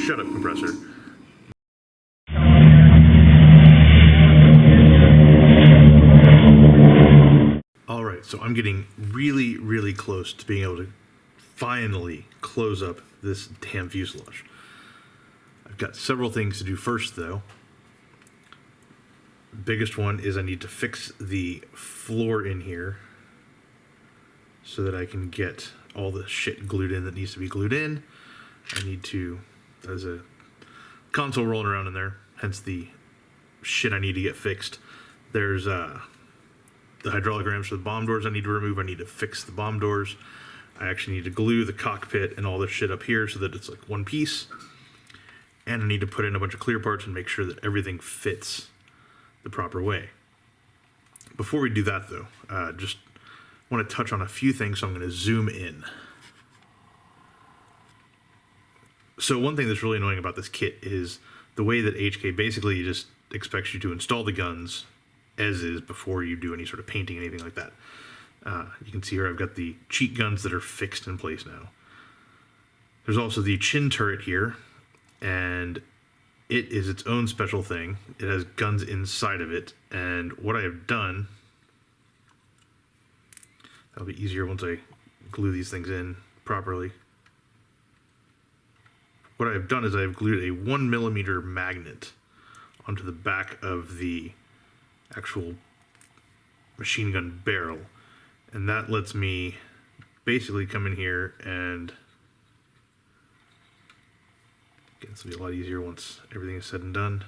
Shut up, compressor. Alright, so I'm getting really, really close to being able to finally close up this damn fuselage. I've got several things to do first, though. The biggest one is I need to fix the floor in here so that I can get all the shit glued in that needs to be glued in. I need to, there's a console rolling around in there, hence the shit I need to get fixed. There's the hydraulic rams for the bomb doors I need to remove. I need to fix the bomb doors. I actually need to glue the cockpit and all this shit up here so that it's like one piece. And I need to put in a bunch of clear parts and make sure that everything fits the proper way. Before we do that, though, just want to touch on a few things, so I'm going to zoom in. So one thing that's really annoying about this kit is the way that HK basically just expects you to install the guns as is before you do any sort of painting, anything like that. You can see here I've got the cheek guns that are fixed in place now. There's also the chin turret here, and it is its own special thing. It has guns inside of it, and what I have done, that'll be easier once I glue these things in properly. What I've done is I've glued a 1mm magnet onto the back of the actual machine gun barrel, and that lets me basically come in here and this will be a lot easier once everything is said and done.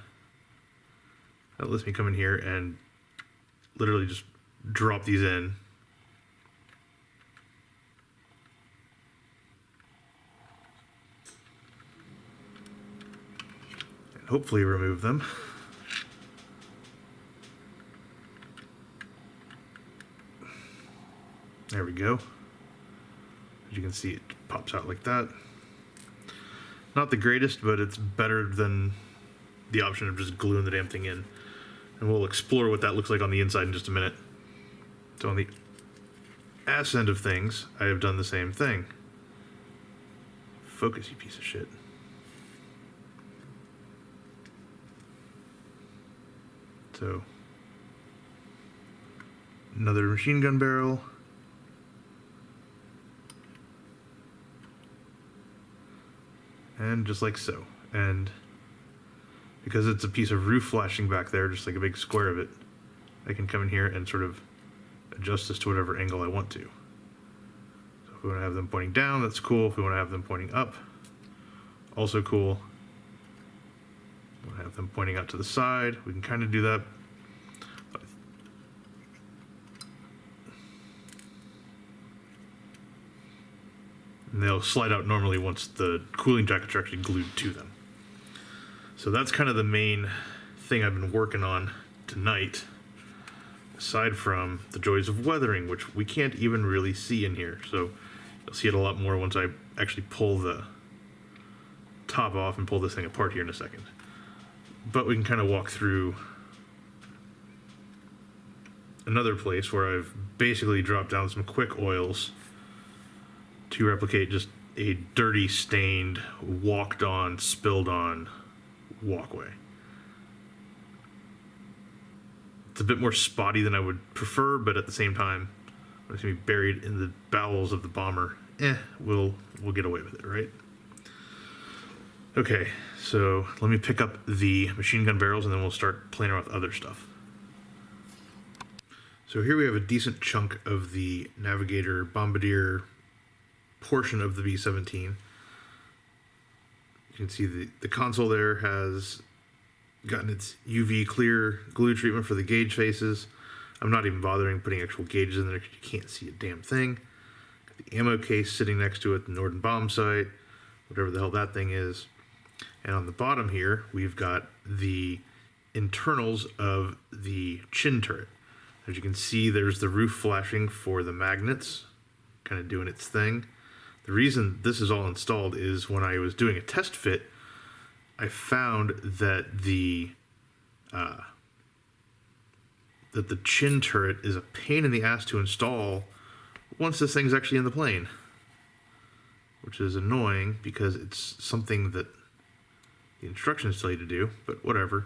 That lets me come in here and literally just drop these in. And hopefully remove them. There we go. As you can see, it pops out like that. Not the greatest, but it's better than the option of just gluing the damn thing in. And we'll explore what that looks like on the inside in just a minute. So on the ass end of things, I have done the same thing. Focus, you piece of shit. So, another machine gun barrel. And just like so. And because it's a piece of roof flashing back there, just like a big square of it, I can come in here and sort of adjust this to whatever angle I want to. So if we want to have them pointing down, that's cool. If we want to have them pointing up, also cool. If we want to have them pointing out to the side, we can kind of do that. And they'll slide out normally once the cooling jackets are actually glued to them. So that's kind of the main thing I've been working on tonight, aside from the joys of weathering, which we can't even really see in here. So you'll see it a lot more once I actually pull the top off and pull this thing apart here in a second. But we can kind of walk through another place where I've basically dropped down some quick oils to replicate just a dirty, stained, walked on, spilled on walkway. It's a bit more spotty than I would prefer, but at the same time, when it's gonna be buried in the bowels of the bomber, we'll get away with it, right? Okay, so let me pick up the machine gun barrels and then we'll start playing around with other stuff. So here we have a decent chunk of the Navigator Bombardier portion of the B-17. You can see the console there has gotten its UV clear glue treatment for the gauge faces. I'm not even bothering putting actual gauges in there because you can't see a damn thing. Got the ammo case sitting next to it, the Norden bomb sight, whatever the hell that thing is. And on the bottom here, we've got the internals of the chin turret. As you can see, there's the roof flashing for the magnets, kind of doing its thing. The reason this is all installed is when I was doing a test fit, I found that the chin turret is a pain in the ass to install once this thing's actually in the plane, which is annoying because it's something that the instructions tell you to do, but whatever.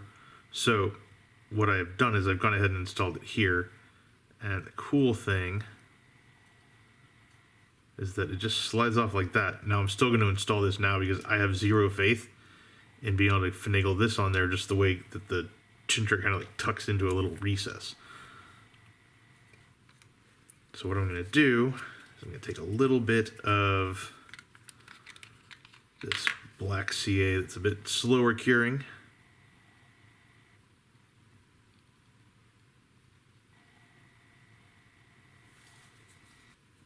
So what I've done is I've gone ahead and installed it here, and the cool thing is that it just slides off like that. Now I'm still going to install this now because I have zero faith in being able to finagle this on there just the way that the chin turret kind of like tucks into a little recess. So what I'm going to do is I'm going to take a little bit of this black CA that's a bit slower curing.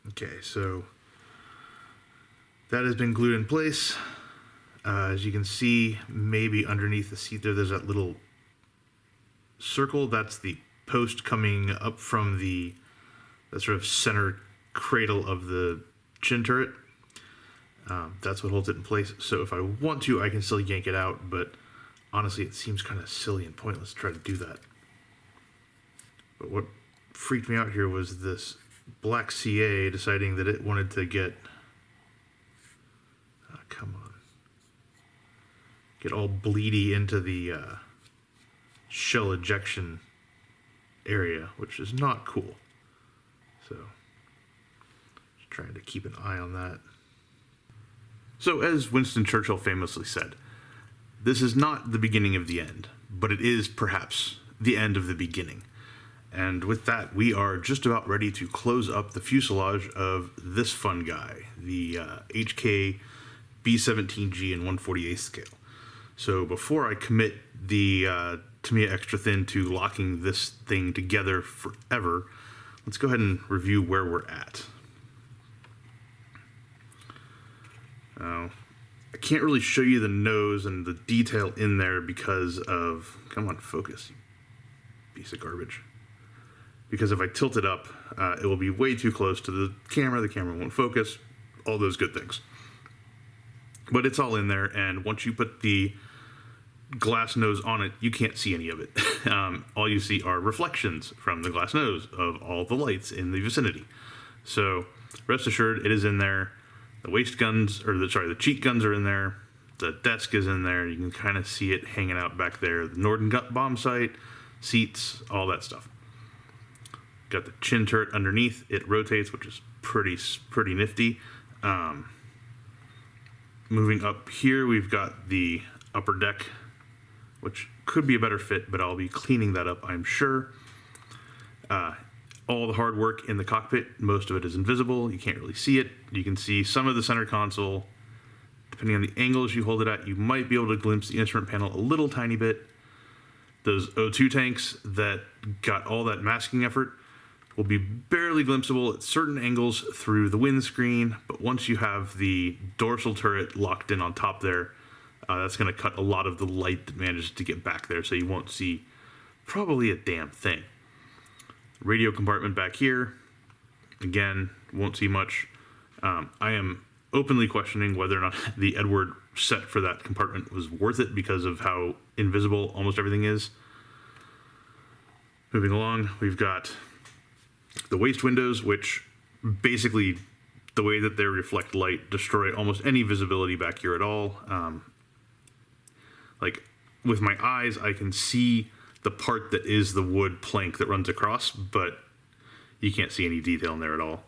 Okay, so that has been glued in place. As you can see, maybe underneath the seat there's that little circle. That's the post coming up from the sort of center cradle of the chin turret. That's what holds it in place. So if I want to, I can still yank it out, but honestly, it seems kind of silly and pointless to try to do that. But what freaked me out here was this black CA deciding that it wanted to get, get all bleedy into the shell ejection area, which is not cool. So, just trying to keep an eye on that. So, as Winston Churchill famously said, this is not the beginning of the end, but it is perhaps the end of the beginning. And with that, we are just about ready to close up the fuselage of this fun guy, the HK B-17G in 1/48 scale. So before I commit the Tamiya Extra Thin to locking this thing together forever, let's go ahead and review where we're at. Now, I can't really show you the nose and the detail in there because of, come on, focus, you piece of garbage. Because if I tilt it up, it will be way too close to the camera won't focus, all those good things. But it's all in there, and once you put the glass nose on it, you can't see any of it. All you see are reflections from the glass nose of all the lights in the vicinity. So rest assured, it is in there. The waist guns, the cheek guns are in there. The desk is in there. You can kind of see it hanging out back there. The Norden bomb sight, seats, all that stuff. Got the chin turret underneath. It rotates, which is pretty nifty. Moving up here, we've got the upper deck, which could be a better fit, but I'll be cleaning that up, I'm sure. All the hard work in the cockpit, most of it is invisible. You can't really see it. You can see some of the center console. Depending on the angles you hold it at, you might be able to glimpse the instrument panel a little tiny bit. Those O2 tanks that got all that masking effort will be barely glimpsable at certain angles through the windscreen, but once you have the dorsal turret locked in on top there, that's going to cut a lot of the light that manages to get back there, so you won't see probably a damn thing. Radio compartment back here, again, won't see much. I am openly questioning whether or not the Edward set for that compartment was worth it because of how invisible almost everything is. Moving along, we've got the waist windows, which basically the way that they reflect light destroy almost any visibility back here at all. Like with my eyes, I can see the part that is the wood plank that runs across, but you can't see any detail in there at all.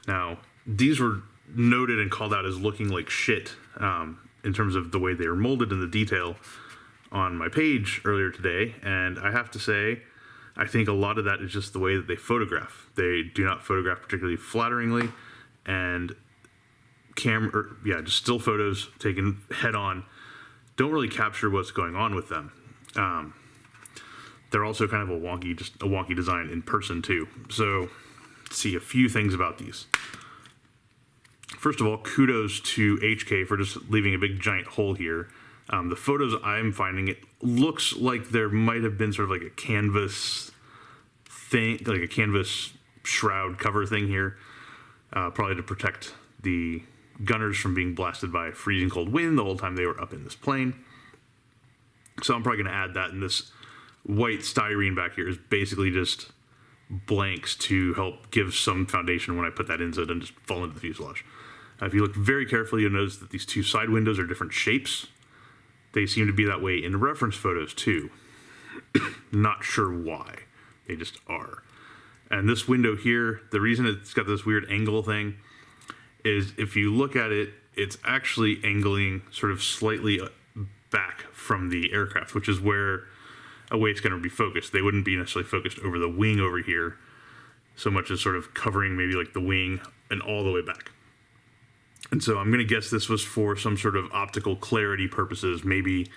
Now, these were noted and called out as looking like shit in terms of the way they were molded in the detail on my page earlier today, and I have to say, I think a lot of that is just the way that they photograph. They do not photograph particularly flatteringly, and just still photos taken head on don't really capture what's going on with them. They're also kind of a wonky design in person too. So, let's see a few things about these. First of all, kudos to HK for just leaving a big giant hole here. The photos I'm finding, it looks like there might have been sort of like a canvas thing, like a canvas shroud cover thing here, probably to protect the gunners from being blasted by freezing cold wind the whole time they were up in this plane. So I'm probably going to add that, and this white styrene back here is basically just blanks to help give some foundation when I put that in so it doesn't just fall into the fuselage. If you look very carefully, you'll notice that these two side windows are different shapes. they seem to be that way in reference photos too. Not sure why. They just are. And this window here, the reason it's got this weird angle thing is if you look at it, it's actually angling sort of slightly back from the aircraft, which is where a way it's going to be focused. They wouldn't be necessarily focused over the wing over here so much as sort of covering maybe like the wing and all the way back. And so I'm going to guess this was for some sort of optical clarity purposes. Maybe,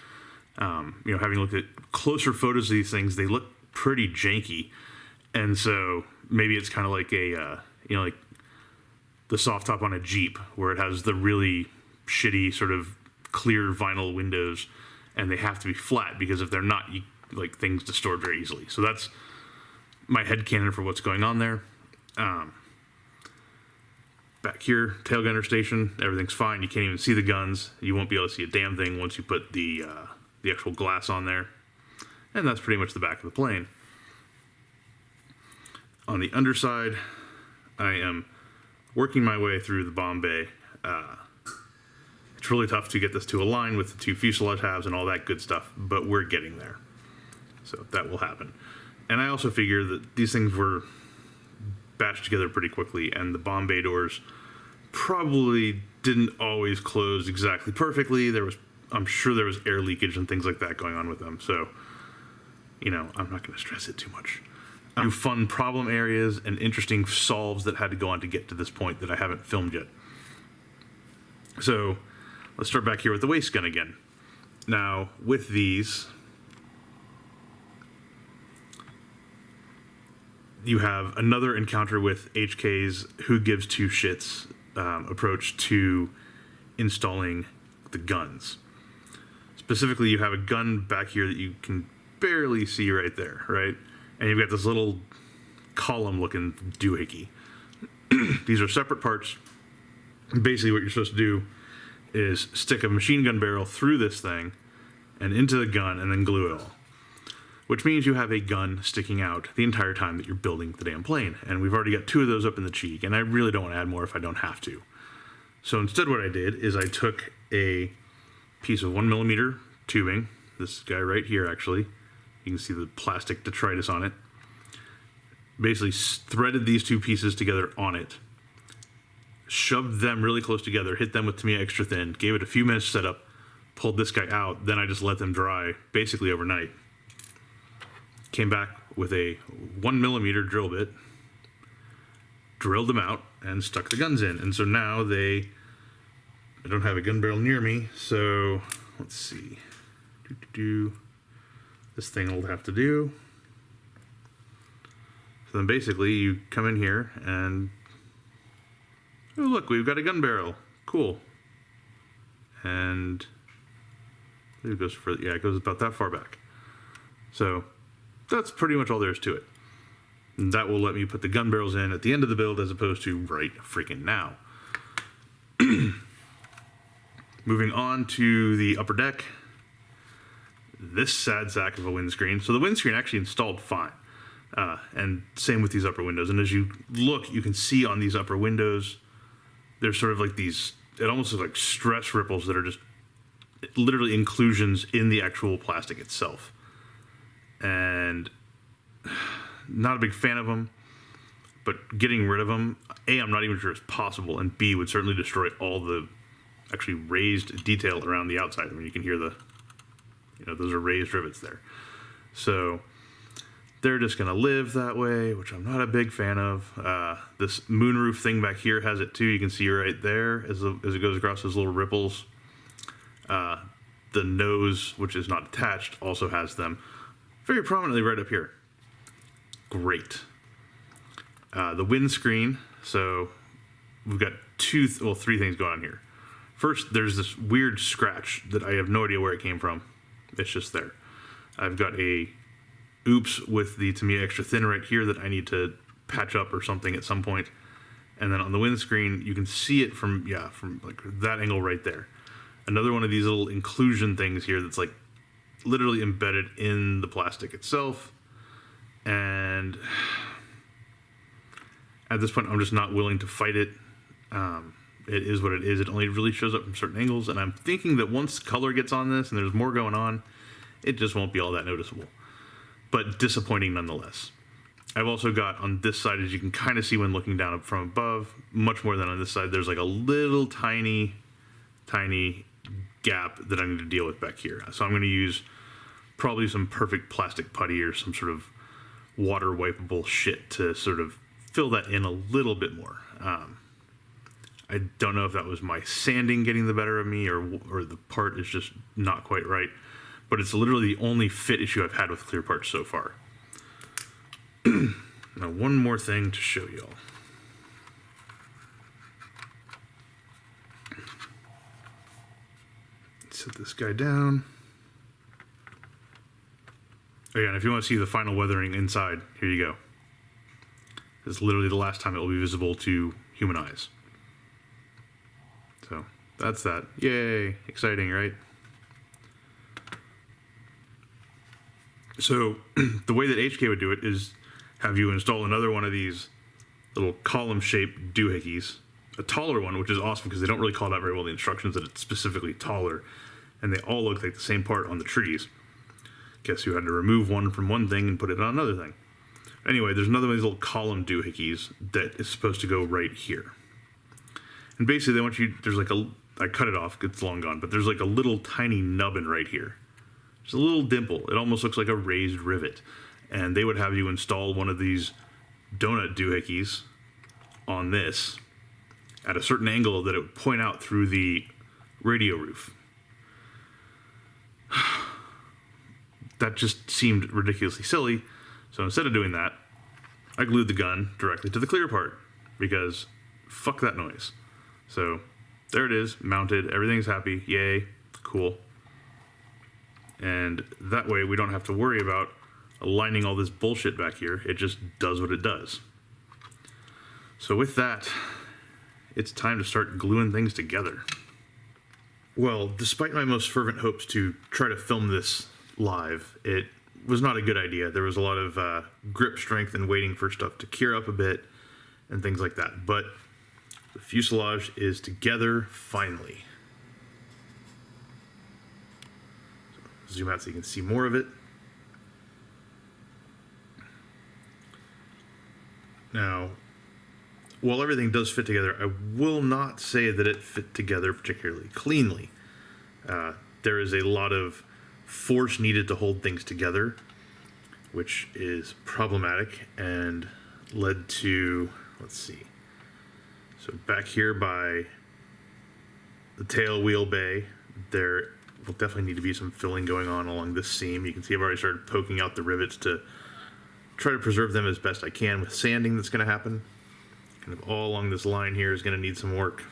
having looked at closer photos of these things, they look pretty janky. And so maybe it's kind of like like the soft top on a Jeep where it has the really shitty sort of clear vinyl windows and they have to be flat because if they're not, things distort very easily. So that's my headcanon for what's going on there. Back here, tail gunner station, everything's fine. You can't even see the guns. You won't be able to see a damn thing once you put the actual glass on there. And that's pretty much the back of the plane. On the underside, I am working my way through the bomb bay. It's really tough to get this to align with the two fuselage halves and all that good stuff, but we're getting there. So that will happen. And I also figure that these things were bashed together pretty quickly, and the bomb bay doors probably didn't always close exactly perfectly. I'm sure there was air leakage and things like that going on with them. So, I'm not going to stress it too much. Fun problem areas and interesting solves that had to go on to get to this point that I haven't filmed yet. So let's start back here with the waist gun again. Now with these, you have another encounter with HK's who gives two shits approach to installing the guns. Specifically, you have a gun back here that you can barely see right there, right? And you've got this little column-looking doohickey. These are separate parts. Basically, what you're supposed to do is stick a machine gun barrel through this thing and into the gun and then glue it all. Which means you have a gun sticking out the entire time that you're building the damn plane. And we've already got two of those up in the cheek, and I really don't want to add more if I don't have to. So instead what I did is I took a piece of 1mm tubing, this guy right here actually, you can see the plastic detritus on it. Basically threaded these two pieces together on it, shoved them really close together, hit them with Tamiya extra thin, gave it a few minutes setup, pulled this guy out, then I just let them dry basically overnight. Came back with a 1mm drill bit, drilled them out, and stuck the guns in. And so now I don't have a gun barrel near me, so let's see. This thing will have to do. So then basically you come in here and, oh look, we've got a gun barrel. Cool. And it goes it goes about that far back. So that's pretty much all there is to it. And that will let me put the gun barrels in at the end of the build as opposed to right freaking now. Moving on to the upper deck. This sad sack of a windscreen. So the windscreen actually installed fine. And same with these upper windows. And as you look, you can see on these upper windows, there's sort of like these, it almost looks like stress ripples that are just literally inclusions in the actual plastic itself. And not a big fan of them, but getting rid of them, A, I'm not even sure it's possible, and B, would certainly destroy all the actually raised detail around the outside. I mean, you can hear those are raised rivets there. So they're just going to live that way, which I'm not a big fan of. This moonroof thing back here has it too. You can see right there as it goes across those little ripples. The nose, which is not attached, also has them very prominently right up here. Great. The windscreen. So we've got three things going on here. First, there's this weird scratch that I have no idea where it came from. It's just there. I've got a oops with the Tamiya extra thin right here that I need to patch up or something at some point. And then on the windscreen, you can see it from like that angle right there. Another one of these little inclusion things here that's like literally embedded in the plastic itself. And at this point, I'm just not willing to fight it. it is what it is. It only really shows up from certain angles, and I'm thinking that once color gets on this and there's more going on, it just won't be all that noticeable. But disappointing nonetheless. I've also got on this side, as you can kind of see when looking down from above, much more than on this side, there's like a little tiny gap that I need to deal with back here. So I'm going to use probably some perfect plastic putty or some sort of water wipeable shit to sort of fill that in a little bit more. I don't know if that was my sanding getting the better of me or the part is just not quite right, but it's literally the only fit issue I've had with clear parts so far. Now, one more thing to show y'all. Set this guy down. Oh yeah, and if you want to see the final weathering inside, here you go. This is literally the last time it will be visible to human eyes. So, that's that. Yay! Exciting, right? So, the way that HK would do it is have you install another one of these little column-shaped doohickeys, a taller one, which is awesome because they don't really call it out very well in the instructions that it's specifically taller, and they all look like the same part on the trees. Guess you had to remove one from one thing and put it on another thing. Anyway, there's another one of these little column doohickeys that is supposed to go right here. And basically they want you, there's like I cut it off, it's long gone, but there's like a little tiny nubbin right here. Just a little dimple. It almost looks like a raised rivet. And they would have you install one of these donut doohickeys on this at a certain angle that it would point out through the radio roof. That just seemed ridiculously silly. So instead of doing that, I glued the gun directly to the clear part because fuck that noise. So there it is, mounted, everything's happy, yay, cool. And that way we don't have to worry about aligning all this bullshit back here. It just does what it does. So with that, it's time to start gluing things together. Well, despite my most fervent hopes to try to film this live, it was not a good idea. There was a lot of grip strength and waiting for stuff to cure up a bit and things like that. But the fuselage is together finally. So, zoom out so you can see more of it. Now, while everything does fit together, I will not say that it fit together particularly cleanly. There is a lot of force needed to hold things together, which is problematic and led to, let's see, so back here by the tail wheel bay, there will definitely need to be some filling going on along this seam. You can see I've already started poking out the rivets to try to preserve them as best I can with sanding that's going to happen. Kind of all along this line here is going to need some work.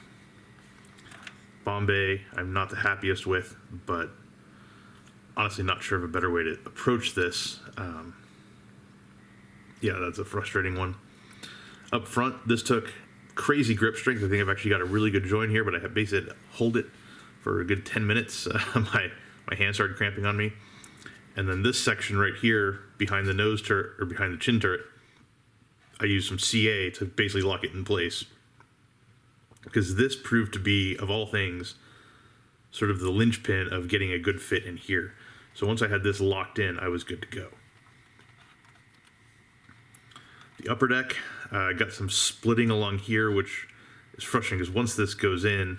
Bombay, I'm not the happiest with, but honestly not sure of a better way to approach this. Yeah, that's a frustrating one. Up front, this took crazy grip strength. I think I've actually got a really good join here, but I have basically had to hold it for a good 10 minutes. My hand started cramping on me. And then this section right here behind the nose turret, or behind the chin turret, I used some CA to basically lock it in place. Because this proved to be, of all things, sort of the linchpin of getting a good fit in here. So once I had this locked in, I was good to go. The upper deck, I got some splitting along here, which is frustrating because once this goes in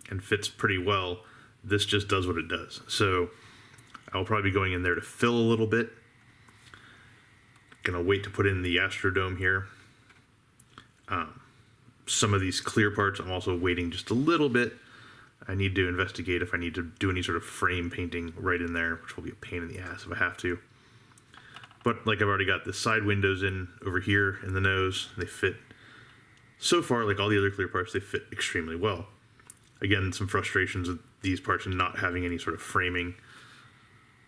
and fits pretty well, this just does what it does. So I'll probably be going in there to fill a little bit. Gonna wait to put in the Astrodome here. Some of these clear parts, I'm also waiting just a little bit. I need to investigate if I need to do any sort of frame painting right in there, which will be a pain in the ass if I have to. But like I've already got the side windows in over here in the nose. They fit, so far, like all the other clear parts, they fit extremely well. Again, some frustrations with these parts and not having any sort of framing.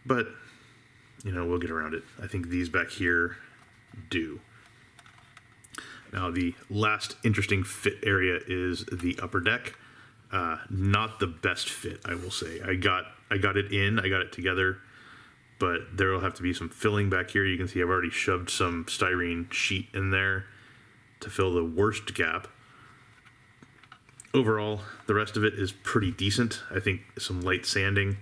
But, you know, we'll get around it. I think these back here do. Now, the last interesting fit area is the upper deck. Not the best fit, I will say. I got it in, I got it together, but there will have to be some filling back here. You can see I've already shoved some styrene sheet in there to fill the worst gap. overall, the rest of it is pretty decent. I think some light sanding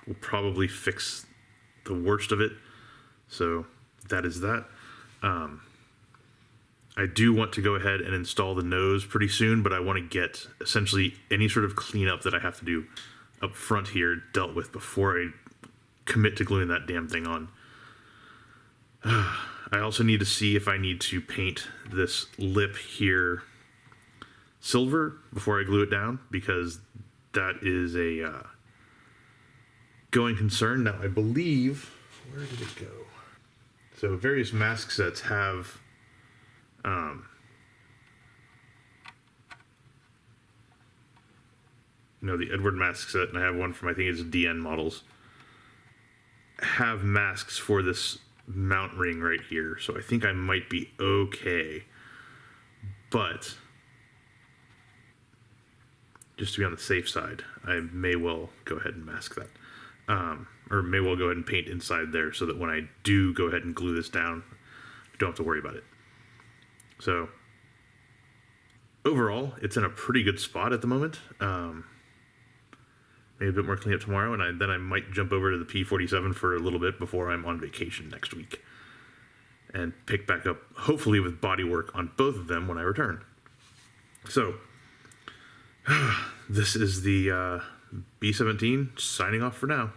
will probably fix the worst of it. So that is that. I do want to go ahead and install the nose pretty soon, but I want to get essentially any sort of cleanup that I have to do up front here dealt with before I commit to gluing that damn thing on. I also need to see if I need to paint this lip here silver before I glue it down, because that is a going concern. Now, I believe, where did it go? So various mask sets have the Edward mask set, and I have one from, I think it's DN models, have masks for this mount ring right here. So I think I might be okay. But just to be on the safe side, I may well go ahead and mask that. Or may well go ahead and paint inside there so that when I do go ahead and glue this down, I don't have to worry about it. So overall, it's in a pretty good spot at the moment. Maybe a bit more cleanup tomorrow, and then I might jump over to the P-47 for a little bit before I'm on vacation next week, and pick back up, hopefully with body work on both of them when I return. So this is the B-17 signing off for now.